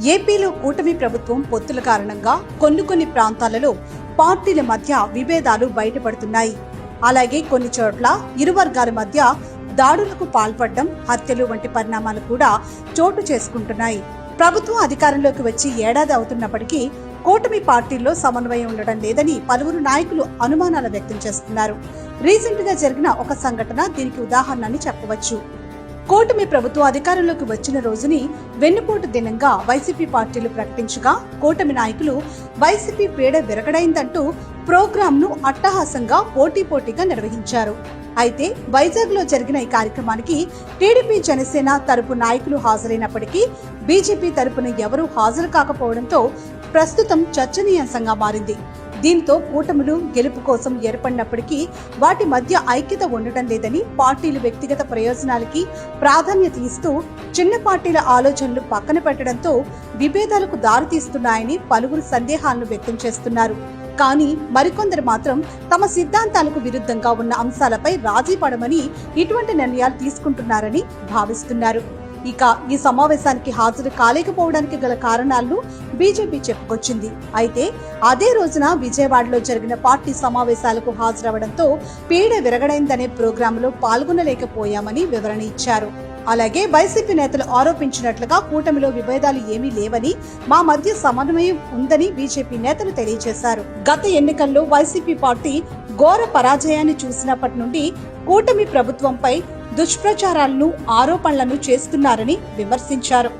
ఏపీలో కూటమి ప్రభుత్వం పొత్తుల కారణంగా కొన్ని ప్రాంతాలలో పార్టీల మధ్య విభేదాలు బయటపడుతున్నాయి. అలాగే కొన్ని చోట్ల ఇరు వర్గాల మధ్య దాడులకు పాల్పడడం, హత్యలు వంటి పరిణామాలు కూడా చోటు చేసుకుంటున్నాయి. ప్రభుత్వం అధికారంలోకి వచ్చి ఏడాది అవుతున్నప్పటికీ కూటమి పార్టీల్లో సమన్వయం ఉండడం లేదని పలువురు నాయకులు అనుమానాలు వ్యక్తం చేస్తున్నారు. రీసెంట్ గా జరిగిన ఒక సంఘటన దీనికి ఉదాహరణని చెప్పవచ్చు. కూటమి ప్రభుత్వం అధికారంలోకి వచ్చిన రోజుని వెన్నుపోటు దినంగా వైసీపీ పార్టీలు ప్రకటించగా కూటమి నాయకులు వైసీపీ పీడ విరగడైందంటూ ప్రోగ్రామ్ ను అట్టహాసంగా పోటీగా నిర్వహించారు. అయితే వైజాగ్ లో జరిగిన ఈ కార్యక్రమానికి టీడీపీ, జనసేన తరపు నాయకులు హాజరైనప్పటికీ బీజేపీ తరపున ఎవరూ హాజరు కాకపోవడంతో ప్రస్తుతం చర్చనీయాంశంగా మారింది. దీంతో కూటములు గెలుపు కోసం ఏర్పడినప్పటికీ వాటి మధ్య ఐక్యత ఉండటం లేదని, పార్టీలు వ్యక్తిగత ప్రయోజనాలకి ప్రాధాన్యత ఇస్తూ చిన్న పార్టీల ఆలోచనలు పక్కన పెట్టడంతో విభేదాలకు దారితీస్తున్నాయని పలువురు సందేహాలను వ్యక్తం చేస్తున్నారు. కానీ మరికొందరు మాత్రం తమ సిద్ధాంతాలకు విరుద్ధంగా ఉన్న అంశాలపై రాజీ పడమని ఇటువంటి నిర్ణయాలు తీసుకుంటున్నారని భావిస్తున్నారు. ఇక ఈ సమావేశానికి హాజరు కాలేకపోవడానికి గల కారణాలను బీజేపీ చెప్పుకొచ్చింది. అయితే అదే రోజున విజయవాడలో జరిగిన పార్టీ సమావేశాలకు హాజరవడంతో పీడ విరగడైందనే ప్రోగ్రాంలో పాల్గొనలేకపోయామని వివరణ ఇచ్చారు. అలాగే వైసీపీ నేతలు ఆరోపించినట్లుగా కూటమిలో విభేదాలు ఏమీ లేవని, మా మధ్య సమన్వయం ఉందని బీజేపీ నేతలు తెలియజేశారు. గత ఎన్నికల్లో వైసీపీ పార్టీ ఘోర పరాజయాన్ని చూసినప్పటి నుండి కూటమి ప్రభుత్వంపై దుష్ప్రచారాలను, ఆరోపణలను చేస్తున్నారని విమర్శించారు.